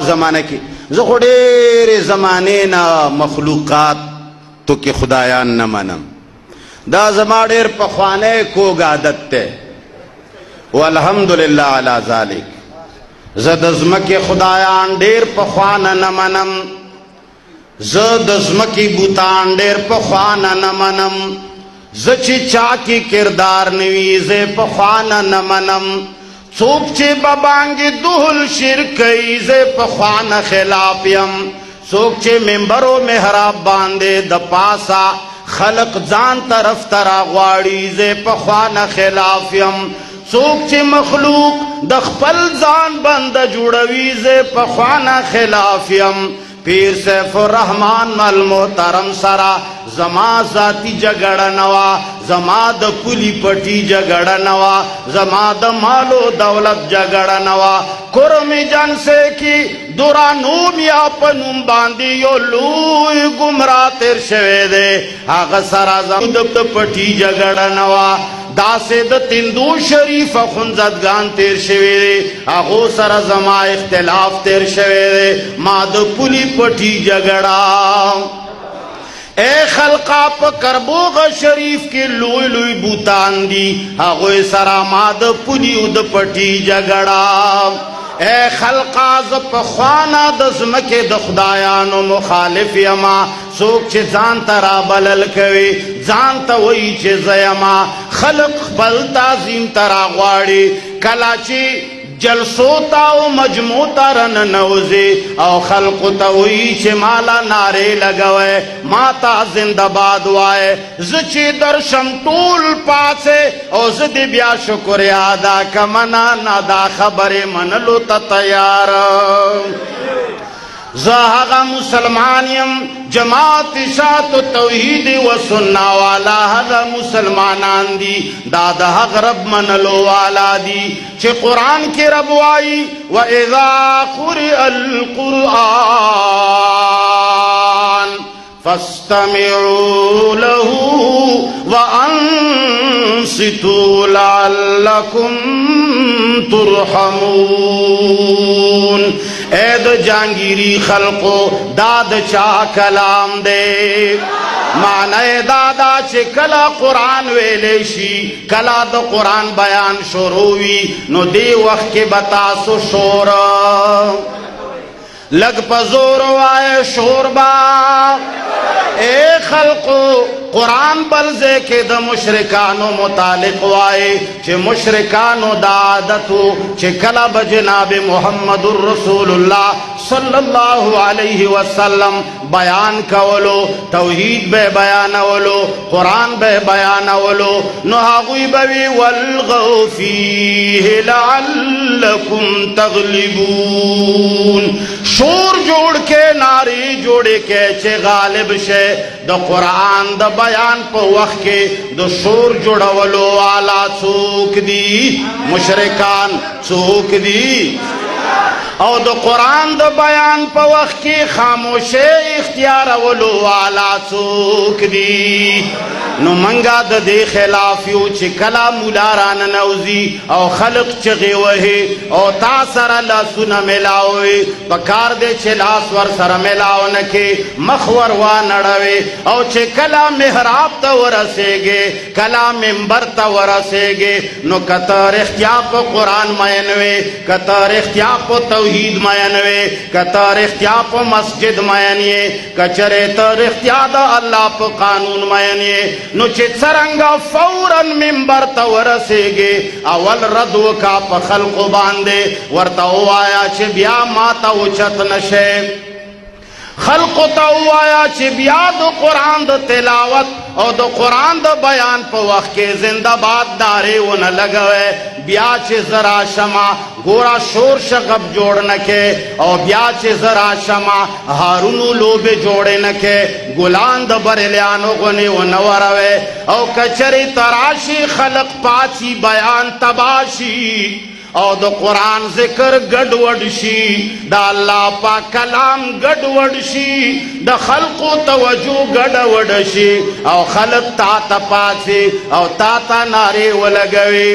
زمانہ کی زخو ډېرې زمانې نه مخلوقات تو کې خدایان نه منم. دا زما ډېر پخوانی کوږ عادت دی والحمدلله علی ذلک. زه د ځمکې خدایان ډېر پخوانه نه منم. زه د ځمکې بوتان ډېر پخوانه نه منم. زه چې چا کې کردار نه وي زه پخوانه نه منم. څوک چې ببانګې دهل شرک کوي زه پخوانه خلاف یم. څوک چې منبر و محراب باندې د پاسه خلق ځان طرف ته راغواړي زه پخوانه خلاف یم. څوک چې مخلوق د خپل ځان بنده جوړوي زه پخوانه خلاف یم. پیر سیف الرحمن المحترم سرا زما ذاتی جګړه نوا، زما د پولی پټی جګړه نوا، زما د مالو دولت جګړه نوا. کرمی جان سے کی دورانوم یا پنوم باندې یو لوی گمراه تیر شوی دی، هغه سرا زما د پټی جګړه نوا. داسې د تندو شریف خنزدگان تیر شوی دی، هغو سره زما اختلاف تیر شوی دی. ما د پولی پټی جګړه اے خلقا پا کربوغ شریف کے لوی لوی بوتان دی، هغوی سره ما د پولی و د پټی جګړه. اے خلقا ز پخوانا د ځمکې د خدایانو مخالف یما. څوک چې ځان ته رابلل کوي ځان ته وایي چې زه یما. خلق خپل تعظیم ته راغواړي، کله چې جلسو تا و مجموع تا رننوزی او خلق تا وی چه مالا نارے لگوئے ماتا زندباد وائے. زچی درشم طول پاسے او زدی بیا شکر ادا کمنا نادا خبر منلو تا تیار. زہاغا مسلمانیم جماعت اشاعت و توحید و سنہ والا ہغا مسلمانان دی، دادا حق رب منلو والا دی. چھ قرآن کی رب وائی وَإِذَا قُرِئَ الْقُرْآنِ فَاسْتَمِعُوا لَهُ وَأَنصِتُوا لَعَلَّكُمْ تُرْحَمُونَ. اے د جانگیری خلقو داد چا کلام دے. معنی دادا چھ کلا قرآن ویلے شی کلا د قرآن بیان شروعی نو دی وقت کے بتاسو شور لگ پزور وائے شور با. اے خلقو قرآن بلزے کے دا مشرکانو متعلق وائے چھ مشرکانو دا عادتو چھ کلا بجناب محمد الرسول اللہ صلی اللہ علیہ وسلم بیان کولو، توحید بے بیانولو، قرآن بے بیانولو، نو هاغوی بوی والغو فیہ لعلکم تغلبون. شور جوڑ کے ناری جوڑے کے چھ غالب شے دا قرآن دا بیان پا وقت کے دا شور جوڑولو والا څوک دی؟ مشرکان. څوک دی؟ او دا قرآن دا بیان پا وقت کی خاموشی اختیار ولو والا څوک دی؟ نو منگا دا دے خلافیو چی کلا مولاران نوزی او خلق چغی وحی او تا سر لاسونا ملاوی پکار دے چی لاس ور سر ملاو نکی مخور وانڑوی او چی کلا محراب تا ورسے گے کلا منبر تا ورسے گے نو کتر اختیاب قرآن مینوی، کتر اختیاب توحید مینوی، کتر اختیاب مسجد مینیے، کچرے تر اختیاب اللہ پا قانون مینیے. نو چھ سرنگا فوراً منبر تا ورسے گے اول ردو کا پا خلق باندے ورطا آیا چھ بیا ماتا اچت نشے. خلق تا آیا چھ بیا دو قرآن دا تلاوت او دو قرآن دا بیان پا وقت کے زندہ باد دارے ون لگوے. بیا چھ ذرا شما گورا شور شغب جوڑ نکے او بیا چھ ذرا شما ہارونو لوبے جوڑے نکے گلان دا بریلیانو غنی و نوروے او کچری تراشی خلق پاچی بیان تباشی او دا قرآن ذکر گڑوڑ شی دا اللہ پاک کلام گڑوڑ شی دا خلق و توجہ گڑوڑ شی او خلق تا تا پاچی او تا تا نارے ولگوی.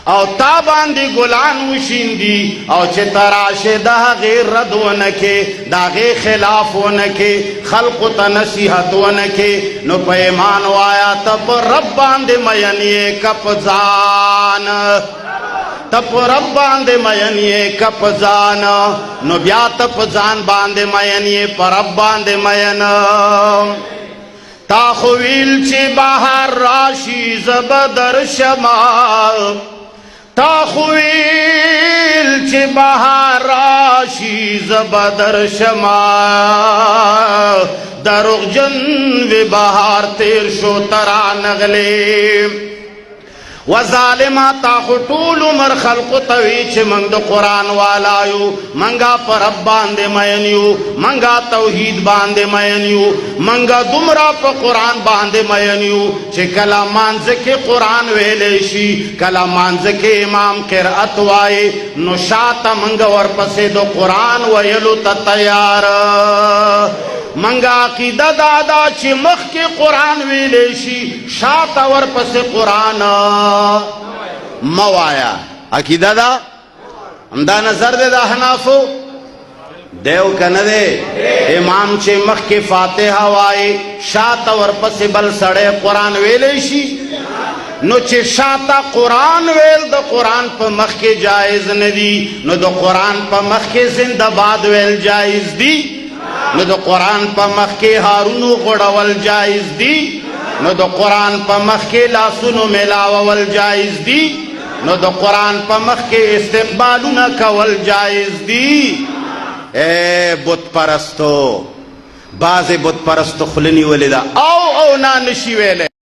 او تا باندې ګلان وشیندي او چې تراشه د هغې رد ونه کې د هغې خلاف ونه کې خلقو ته نصیحت ونه کې نو په ایمان وایه ته په رب باندې مین یې که په ځان ته په رب باندې مین یې که په ځان نو بیا ته په ځان باندې مین یې په رب باندې مین تا خو ویل چې بهر راشي زه به درشمه تا خو ویل چې بهار راشي زه به درشمه دروغجن وی بهار تیر شو ته رانغلې و ظالما تا خو ټول عمر خلقو ته وی چې موږ د قرآن والا یو موږ په رب باندې مین یو موږ توحید باندې مین یو موږ دومره په قرآن باندې مین یو چې کله مانځه کې قرآن ویلی شي کله مانځه کې امام قرأت وایي نو شاته موږ ورپسې د قرآن ویلو ته تیار منگا عقیدہ دادا چی مخ کے قرآن ویلیشی شاتا ورپس قرآن موایا عقیدہ دا امدا نظر دے دا حنافو دیو کندے امام چی مخ کے فاتحہ وائی شاتا ورپس بل سڑے قرآن ویلیشی نو چې شاته قرآن ویل د قرآن په مخ کې جایز ندی نو د قرآن په مخ کې زنده باد ویل جایز دی نو د قرآن په مخ کې هارونو غړول جایز دی نو د قرآن په مخ کې لاسونو میلاول جایز دی نو د قرآن په مخ کې استقبالونه کول جایز دی اے بت پرستو بعض بت پرستو خلنی ولیدا او نه نشي ویلې